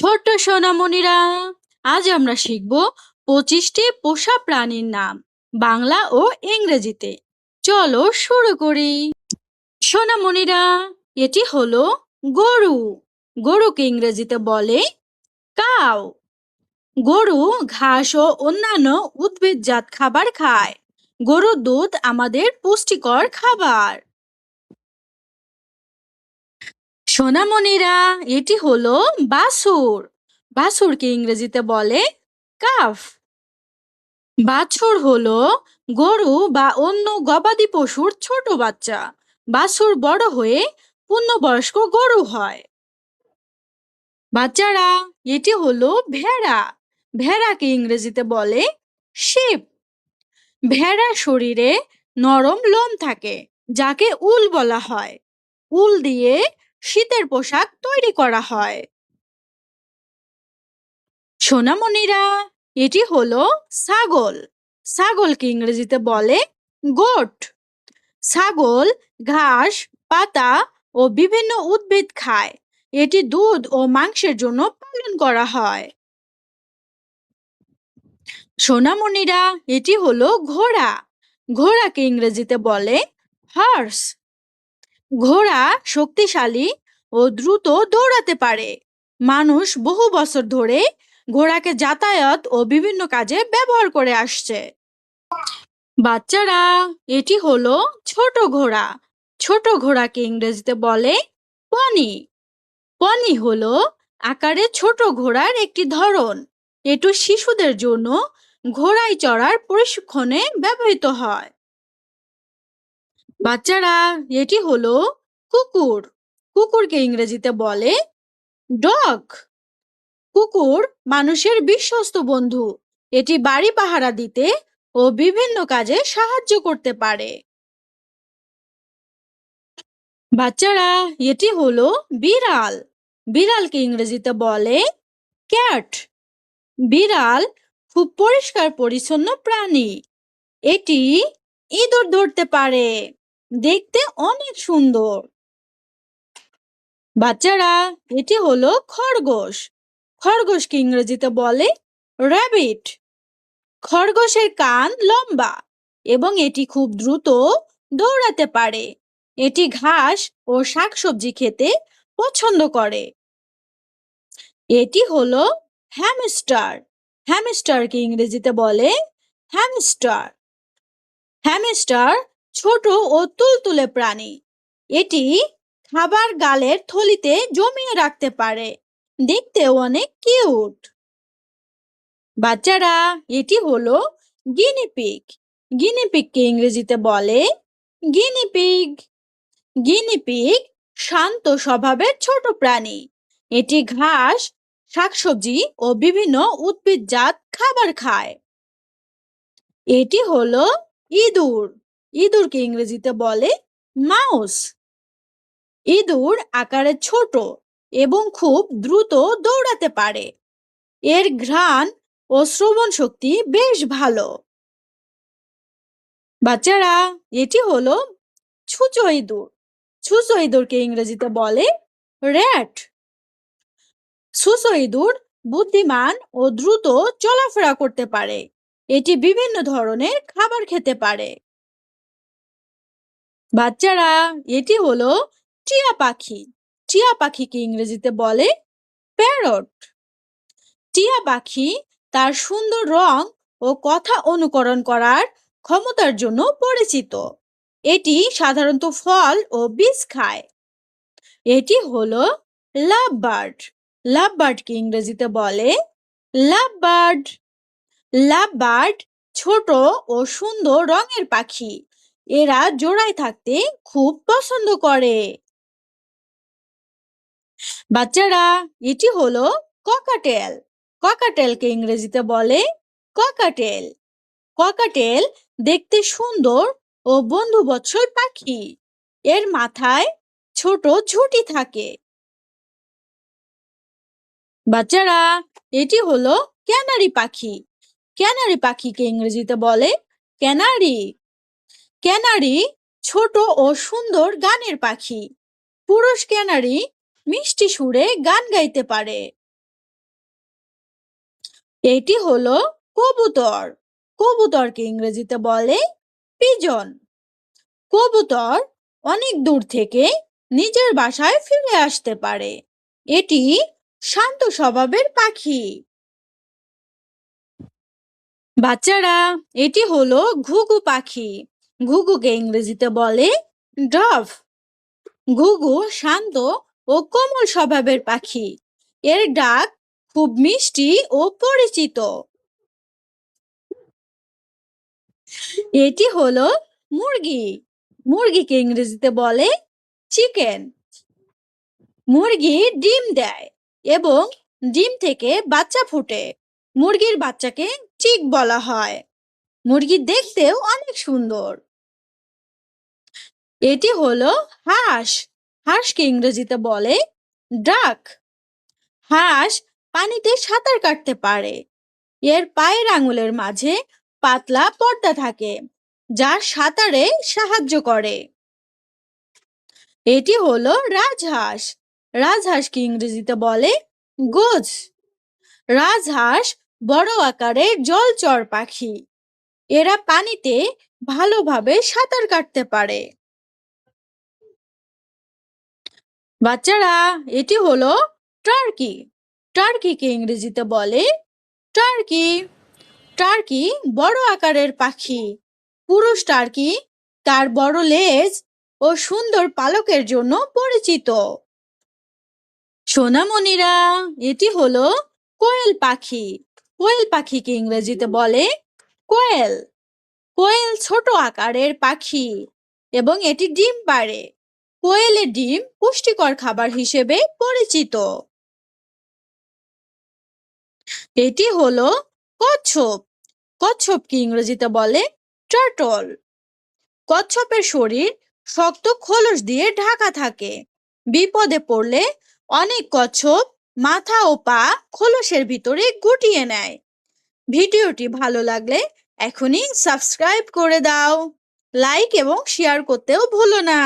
ছোট্ট সোনামণিরা, আজ আমরা শিখব 25টি পোষা প্রাণীর নাম বাংলা ও ইংরেজিতে। চলো শুরু করি। সোনামণিরা, এটি হলো গরু। গরুকে ইংরেজিতে বলে কাউ। গরু ঘাস ও অন্যান্য উদ্ভিদজাত খাবার খায়। গরুর দুধ আমাদের পুষ্টিকর খাবার। সোনামণিরা, এটি হলো বাছুর। বাছুরকে ইংরেজিতে বলে কাফ। বাছুর হলো গরু বা অন্য গবাদি পশুর ছোট বাচ্চা। বাছুর বড় হয়ে পূর্ণবয়স্ক গরু হয়। বাচ্চারা, এটি হলো ভেড়া। ভেড়াকে ইংরেজিতে বলে শিপ। ভেড়ার শরীরে নরম লোম থাকে, যাকে উল বলা হয়। উল দিয়ে শীতের পোশাক তৈরি করা হয়। সোনামণিরা, এটি হলো ছাগল। ছাগলকে ইংরেজিতে বলে গোট। ছাগল ঘাস, পাতা ও বিভিন্ন উদ্ভিদ খায়। এটি দুধ ও মাংসের জন্য পালন করা হয়। সোনামণিরা, এটি হলো ঘোড়া। ঘোড়াকে ইংরেজিতে বলে হর্স। ঘোড়া শক্তিশালী ও দ্রুত দৌড়াতে পারে। মানুষ বহু বছর ধরে ঘোড়াকে যাতায়াত ও বিভিন্ন কাজে ব্যবহার করে আসছে। বাচ্চারা, এটি হলো ছোট ঘোড়া। ছোট ঘোড়াকে ইংরেজিতে বলে পনি। পনি হলো আকারে ছোট ঘোড়ার একটি ধরন। এটি শিশুদের জন্য ঘোড়ায় চড়ার প্রশিক্ষণে ব্যবহৃত হয়। বাচ্চারা, এটি হলো কুকুর। কুকুরকে ইংরেজিতে বলে ডগ। কুকুর মানুষের বিশ্বস্ত বন্ধু। এটি বাড়ি পাহারা দিতে ও বিভিন্ন কাজে সাহায্য করতে পারে। বাচ্চারা, এটি হলো বিড়াল। বিড়ালকে ইংরেজিতে বলে ক্যাট। বিড়াল খুব পরিষ্কার পরিচ্ছন্ন প্রাণী। এটি ইঁদুর ধরতে পারে। দেখতে অনেক সুন্দর। বাচ্চারা, এটি হলো খরগোশ। খরগোশকে ইংরেজিতে বলে র্যাবিট। খরগোশের কান লম্বা এবং এটি খুব দ্রুত দৌড়াতে পারে। এটি ঘাস ও শাকসবজি খেতে পছন্দ করে। এটি হলো হ্যামস্টার। হ্যামস্টারকে ইংরেজিতে বলে হ্যামস্টার। হ্যামস্টার ছোট ও তুলতুলে প্রাণী। এটি খাবার গালের থলিতে জমিয়ে রাখতে পারে। দেখতেও অনেক কিউট। বাচ্চারা, এটি হলো গিনিপিগ। গিনিপিগকে ইংরেজিতে বলে গিনিপিগ। গিনিপিগ শান্ত স্বভাবের ছোট প্রাণী। এটি ঘাস, শাকসবজি ও বিভিন্ন উদ্ভিদজাত খাবার খায়। এটি হলো ইঁদুর। ইঁদুরকে ইংরেজিতে বলে মাউস। ইঁদুর আকারে ছোট এবং খুব দ্রুত দৌড়াতে পারে। এর ঘ্রাণ ও শ্রবণ শক্তি বেশ ভালো। বাচ্চারা, এটি হলো ছুঁচো ইঁদুর। ছুঁচো ইঁদুরকে ইংরেজিতে বলে র্যাট। ছুঁচো ইঁদুর বুদ্ধিমান ও দ্রুত চলাফেরা করতে পারে। এটি বিভিন্ন ধরনের খাবার খেতে পারে। বাচ্চারা, এটি হলো টিয়া পাখি। টিয়া পাখিকে ইংরেজিতে বলে প্যারট। টিয়া পাখি তার সুন্দর রং ও কথা অনুকরণ করার ক্ষমতার জন্য পরিচিত। এটি সাধারণত ফল ও বীজ খায়। এটি হলো লাভ বার্ড। লাভ বার্ডকে ইংরেজিতে বলে লাভ বার্ড। লাভ বার্ড ছোট ও সুন্দর রঙের পাখি। এরা জোড়ায় থাকতে খুব পছন্দ করে। বাচ্চারা, এটি হলো ককাটেল। ককাটেলকে ইংরেজিতে বলে ককাটেল। ককাটেল দেখতে সুন্দর ও বন্ধুবৎসল পাখি। এর মাথায় ছোট ঝুঁটি থাকে। বাচ্চারা, এটি হলো ক্যানারি পাখি। ক্যানারি পাখিকে ইংরেজিতে বলে ক্যানারি। ক্যানারি ছোট ও সুন্দর গানের পাখি। পুরুষ ক্যানারি মিষ্টি সুরে গান গাইতে পারে। এটি হলো কবুতর। কবুতরকে ইংরেজিতে বলে পিজন। কবুতর অনেক দূর থেকে নিজের বাসায় ফিরে আসতে পারে। এটি শান্ত স্বভাবের পাখি। বাচ্চারা, এটি হলো ঘুঘু পাখি। ঘুঘুকে ইংরেজিতে বলে ডভ। ঘুঘু শান্ত ও কোমল স্বভাবের পাখি। এর ডাক খুব মিষ্টি ও পরিচিত। এটি হলো মুরগি। মুরগিকে ইংরেজিতে বলে চিকেন। মুরগি ডিম দেয় এবং ডিম থেকে বাচ্চা ফোটে। মুরগির বাচ্চাকে চিক বলা হয়। মুরগি দেখতেও অনেক সুন্দর। এটি হলো হাঁস। হাঁসকে ইংরেজিতে বলে ডাক। হাঁস পানিতে সাঁতার কাটতে পারে। এর পায়ের আঙুলের মাঝে পাতলা পর্দা থাকে, যা সাঁতারে সাহায্য করে। এটি হলো রাজহাঁস। রাজহাঁসকে ইংরেজিতে বলে গোজ। রাজহাঁস বড় আকারের জলচর পাখি। এরা পানিতে ভালোভাবে সাঁতার কাটতে পারে। বাচ্চারা, এটি হলো টার্কি। টার্কিকে ইংরেজিতে বলে টার্কি। টার্কি বড় আকারের পাখি। পুরুষ টার্কি তার বড় লেজ ও সুন্দর পালকের জন্য পরিচিত। সোনামণিরা, এটি হলো কোয়েল পাখি। কোয়েল পাখিকে ইংরেজিতে বলে কোয়েল। কোয়েল ছোট আকারের পাখি এবং এটি ডিম পাড়ে। কোয়েলের ডিম পুষ্টিকর খাবার হিসেবে পরিচিত। এটি হলো কচ্ছপ। কচ্ছপকে ইংরেজিতে বলে টার্টল। কচ্ছপের শরীর শক্ত খোলস দিয়ে ঢাকা থাকে। বিপদে পড়লে অনেক কচ্ছপ মাথা ও পা খোলসের ভিতরে গুটিয়ে নেয়। ভিডিওটি ভালো লাগলে এখনই সাবস্ক্রাইব করে দাও। লাইক এবং শেয়ার করতেও ভুলো না।